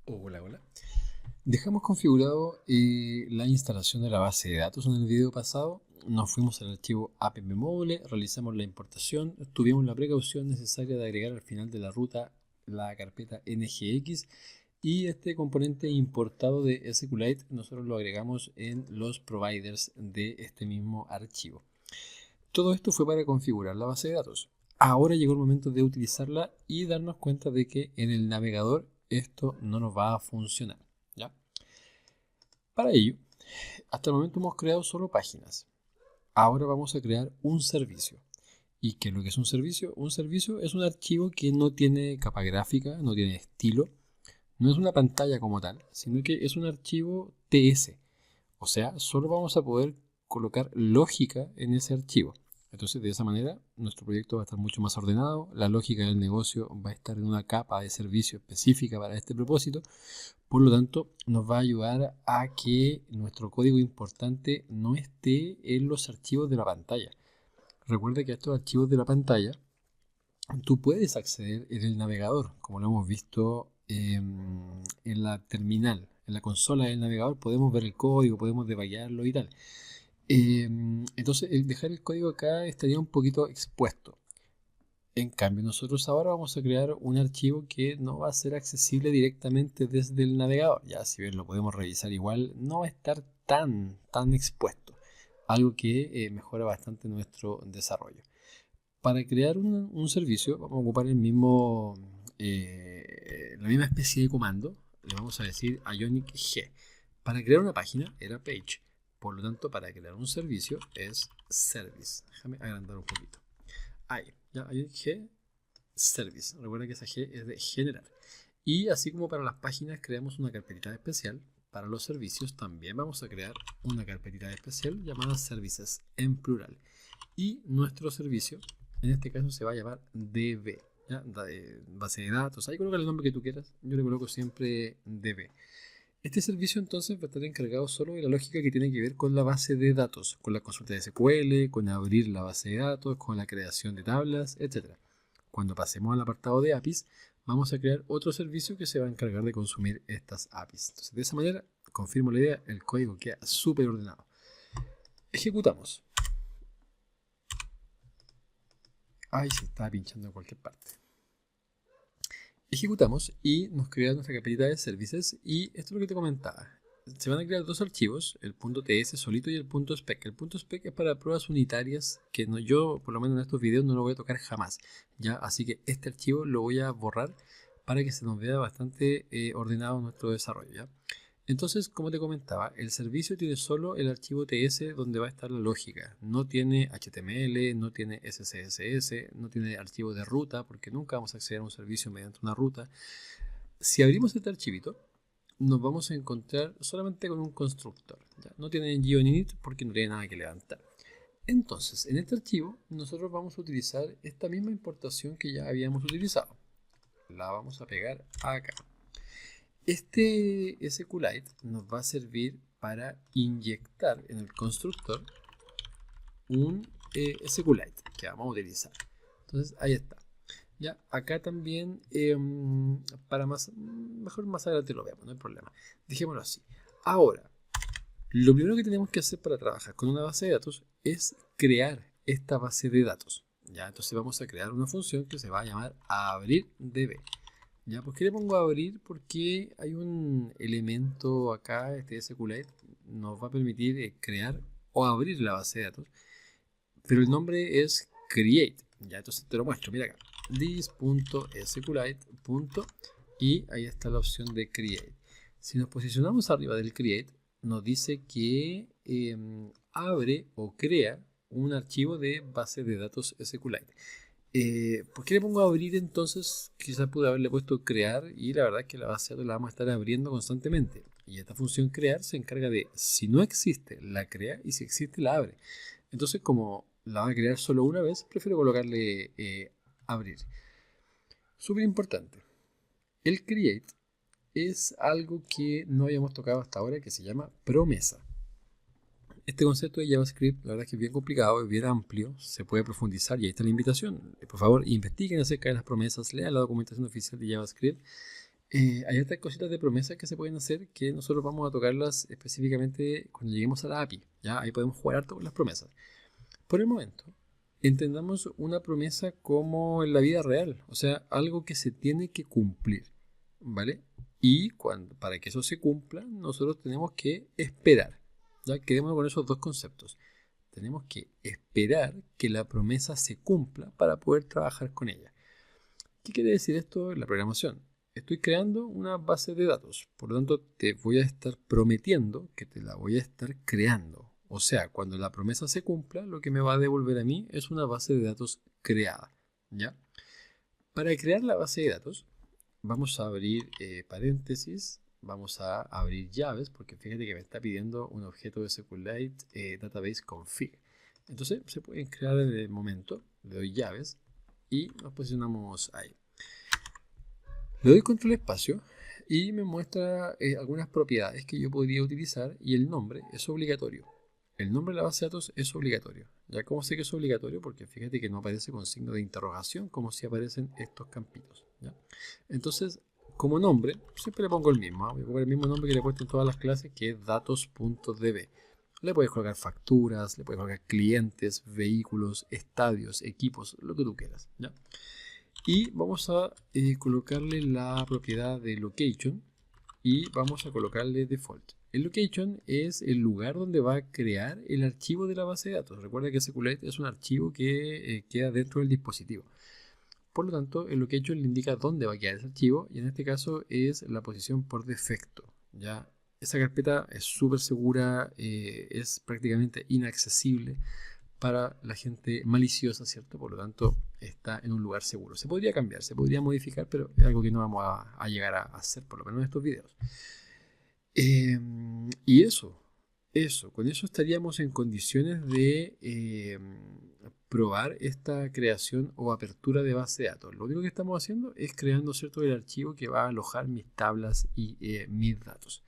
Hola, hola. Dejamos configurado la instalación de la base de datos en el video pasado. Nos fuimos al archivo appmodule, realizamos la importación, tuvimos la precaución necesaria de agregar al final de la ruta la carpeta ngx y este componente importado de SQLite nosotros lo agregamos en los providers de este mismo archivo. Todo esto fue para configurar la base de datos. Ahora llegó el momento de utilizarla y darnos cuenta de que en el navegador esto no nos va a funcionar, ¿ya? Para ello, hasta el momento hemos creado solo páginas. Ahora vamos a crear un servicio. ¿Y qué es lo que es un servicio? Un servicio es un archivo que no tiene capa gráfica, no tiene estilo, no es una pantalla como tal, sino que es un archivo TS. O sea, solo vamos a poder colocar lógica en ese archivo. Entonces, de esa manera, nuestro proyecto va a estar mucho más ordenado, la lógica del negocio va a estar en una capa de servicio específica para este propósito. Por lo tanto, nos va a ayudar a que nuestro código importante no esté en los archivos de la pantalla. Recuerda que a estos archivos de la pantalla tú puedes acceder en el navegador, como lo hemos visto en la terminal, en la consola del navegador, podemos ver el código, podemos detallarlo y tal. Entonces, el dejar el código acá estaría un poquito expuesto. En cambio, nosotros ahora vamos a crear un archivo que no va a ser accesible directamente desde el navegador. Ya, si bien lo podemos revisar igual, no va a estar tan expuesto. Algo que mejora bastante nuestro desarrollo. Para crear un servicio, vamos a ocupar la misma especie de comando. Le vamos a decir ionic g. Para crear una página era page. Por lo tanto, para crear un servicio es service. Déjame agrandar un poquito. Ahí, ya, ionic g service. Recuerda que esa g es de generar. Y así como para las páginas creamos una carpetita especial, para los servicios también vamos a crear una carpetita especial llamada services en plural. Y nuestro servicio, en este caso, se va a llamar DB, ¿ya? Base de datos. Ahí coloca el nombre que tú quieras. Yo le coloco siempre DB. Este servicio entonces va a estar encargado solo de la lógica que tiene que ver con la base de datos, con la consulta de SQL, con abrir la base de datos, con la creación de tablas, etc. Cuando pasemos al apartado de APIs, vamos a crear otro servicio que se va a encargar de consumir estas APIs. Entonces, de esa manera, confirmo la idea, el código queda súper ordenado. Ejecutamos. Ay, se está pinchando en cualquier parte. Ejecutamos y nos crea nuestra carpetita de services y esto es lo que te comentaba. Se van a crear dos archivos, el .ts solito y el .spec. El .spec es para pruebas unitarias que no, yo, por lo menos en estos videos, no lo voy a tocar jamás. ¿Ya? Así que este archivo lo voy a borrar para que se nos vea bastante ordenado nuestro desarrollo. ¿Ya? Entonces, como te comentaba, el servicio tiene solo el archivo TS donde va a estar la lógica. No tiene HTML, no tiene SCSS, no tiene archivo de ruta, porque nunca vamos a acceder a un servicio mediante una ruta. Si abrimos este archivito, nos vamos a encontrar solamente con un constructor. ¿Ya? No tiene geoinit porque no tiene nada que levantar. Entonces, en este archivo, nosotros vamos a utilizar esta misma importación que ya habíamos utilizado. La vamos a pegar acá. Este SQLite nos va a servir para inyectar en el constructor un SQLite que vamos a utilizar. Entonces ahí está. Ya, acá también, para mejor más adelante lo veamos, no hay problema. Dejémoslo así. Ahora, lo primero que tenemos que hacer para trabajar con una base de datos es crear esta base de datos. Ya, entonces vamos a crear una función que se va a llamar abrir_db. Ya, ¿por qué le pongo a abrir? Porque hay un elemento acá, este SQLite, nos va a permitir crear o abrir la base de datos, pero el nombre es create. Ya, entonces te lo muestro, mira acá, this.sqlite. Y ahí está la opción de create. Si nos posicionamos arriba del create, nos dice que abre o crea un archivo de base de datos SQLite. ¿Por qué le pongo a abrir entonces? Quizás pude haberle puesto crear y la verdad es que la base de datos la vamos a estar abriendo constantemente. Y esta función crear se encarga de, si no existe, la crea y si existe, la abre. Entonces, como la va a crear solo una vez, prefiero colocarle abrir. Súper importante. El create es algo que no habíamos tocado hasta ahora que se llama promesa. Este concepto de JavaScript, la verdad es que es bien complicado, es bien amplio, se puede profundizar y ahí está la invitación. Por favor, investiguen acerca de las promesas, lean la documentación oficial de JavaScript Hay otras cositas de promesas que se pueden hacer que nosotros vamos a tocarlas específicamente cuando lleguemos a la API. ¿Ya? Ahí podemos jugar harto con las promesas. Por el momento, entendamos una promesa como en la vida real, o sea, algo que se tiene que cumplir, ¿vale? Y para que eso se cumpla, nosotros tenemos que esperar. Ya quedémonos con esos dos conceptos. Tenemos que esperar que la promesa se cumpla para poder trabajar con ella. ¿Qué quiere decir esto en la programación? Estoy creando una base de datos, por lo tanto te voy a estar prometiendo que te la voy a estar creando. O sea, cuando la promesa se cumpla, lo que me va a devolver a mí es una base de datos creada. ¿Ya? Para crear la base de datos, vamos a abrir paréntesis, vamos a abrir llaves, porque fíjate que me está pidiendo un objeto de SQLite Database Config. Entonces se pueden crear en el momento, le doy llaves y nos posicionamos ahí. Le doy control espacio y me muestra algunas propiedades que yo podría utilizar y el nombre es obligatorio. El nombre de la base de datos es obligatorio. ¿Ya cómo sé que es obligatorio? Porque fíjate que no aparece con signo de interrogación como si aparecen estos campitos. ¿Ya? Entonces, como nombre, siempre le pongo el mismo. Voy a poner el mismo nombre que le he puesto en todas las clases, que es datos.db. Le puedes colocar facturas, le puedes colocar clientes, vehículos, estadios, equipos, lo que tú quieras. ¿Ya? Y vamos a colocarle la propiedad de location y vamos a colocarle default. El location es el lugar donde va a crear el archivo de la base de datos. Recuerda que SQLite es un archivo que queda dentro del dispositivo. Por lo tanto, el location le indica dónde va a quedar ese archivo y en este caso es la posición por defecto. ¿Ya? Esa carpeta es súper segura, es prácticamente inaccesible para la gente maliciosa, ¿cierto? Por lo tanto, está en un lugar seguro. Se podría cambiar, se podría modificar, pero es algo que no vamos a llegar a hacer, por lo menos en estos videos. Y con eso estaríamos en condiciones de probar esta creación o apertura de base de datos. Lo único que estamos haciendo es creando, ¿cierto?, el archivo que va a alojar mis tablas y mis datos.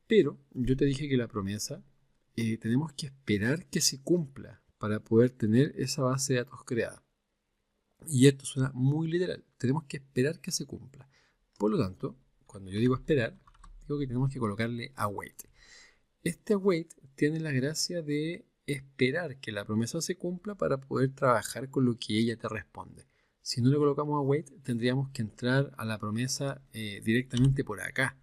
Pero yo te dije que la promesa tenemos que esperar que se cumpla para poder tener esa base de datos creada. Y esto suena muy literal. Tenemos que esperar que se cumpla. Por lo tanto, cuando yo digo esperar, digo que tenemos que colocarle await. Este await tiene la gracia de esperar que la promesa se cumpla para poder trabajar con lo que ella te responde. Si no le colocamos await, tendríamos que entrar a la promesa directamente por acá.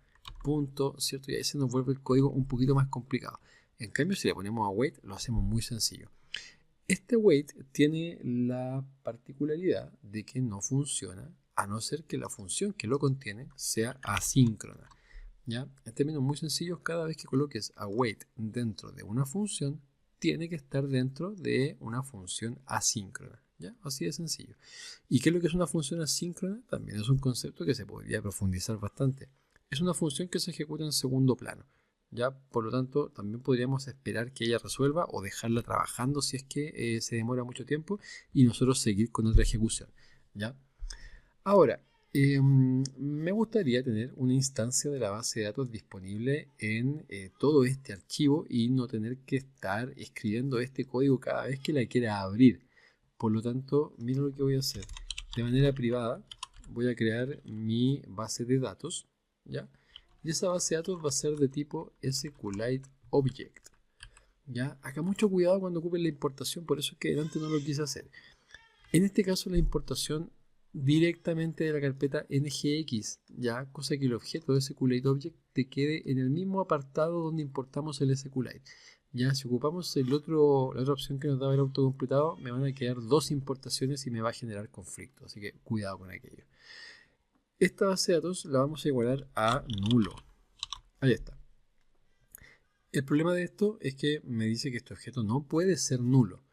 Punto, ¿cierto? Y ahí se nos vuelve el código un poquito más complicado. En cambio, si le ponemos await, lo hacemos muy sencillo. Este await tiene la particularidad de que no funciona a no ser que la función que lo contiene sea asíncrona. ¿Ya? En términos muy sencillos, cada vez que coloques await dentro de una función, tiene que estar dentro de una función asíncrona. ¿Ya? Así de sencillo. ¿Y qué es lo que es una función asíncrona? También es un concepto que se podría profundizar bastante. Es una función que se ejecuta en segundo plano. ¿Ya? Por lo tanto, también podríamos esperar que ella resuelva o dejarla trabajando si es que se demora mucho tiempo y nosotros seguir con otra ejecución. ¿Ya? Ahora, me gustaría tener una instancia de la base de datos disponible en todo este archivo y no tener que estar escribiendo este código cada vez que la quiera abrir. Por lo tanto, mira lo que voy a hacer. De manera privada, voy a crear mi base de datos, ¿ya? Y esa base de datos va a ser de tipo SQLite Object. ¿Ya? Acá mucho cuidado cuando ocupen la importación, por eso es que antes no lo quise hacer. En este caso la importación directamente de la carpeta NGX, ya, cosa que el objeto de SQLite Object te quede en el mismo apartado donde importamos el SQLite. Ya, si ocupamos la otra opción que nos daba el autocompletado, me van a quedar dos importaciones y me va a generar conflicto, así que cuidado con aquello. Esta base de datos la vamos a igualar a nulo. Ahí está. El problema de esto es que me dice que este objeto no puede ser nulo,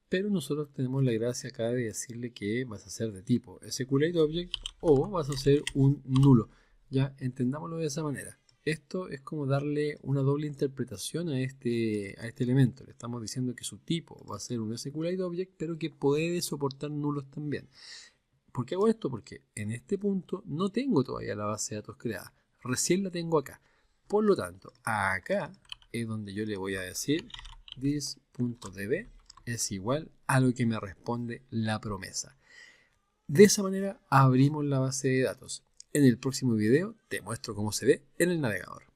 pero nosotros tenemos la gracia acá de decirle que vas a ser de tipo SQLite Object o vas a ser un nulo. Ya, entendámoslo de esa manera. Esto es como darle una doble interpretación a este elemento. Le estamos diciendo que su tipo va a ser un SQLite Object, pero que puede soportar nulos también. ¿Por qué hago esto? Porque en este punto no tengo todavía la base de datos creada. Recién la tengo acá. Por lo tanto, acá es donde yo le voy a decir this.db es igual a lo que me responde la promesa. De esa manera abrimos la base de datos. En el próximo video te muestro cómo se ve en el navegador.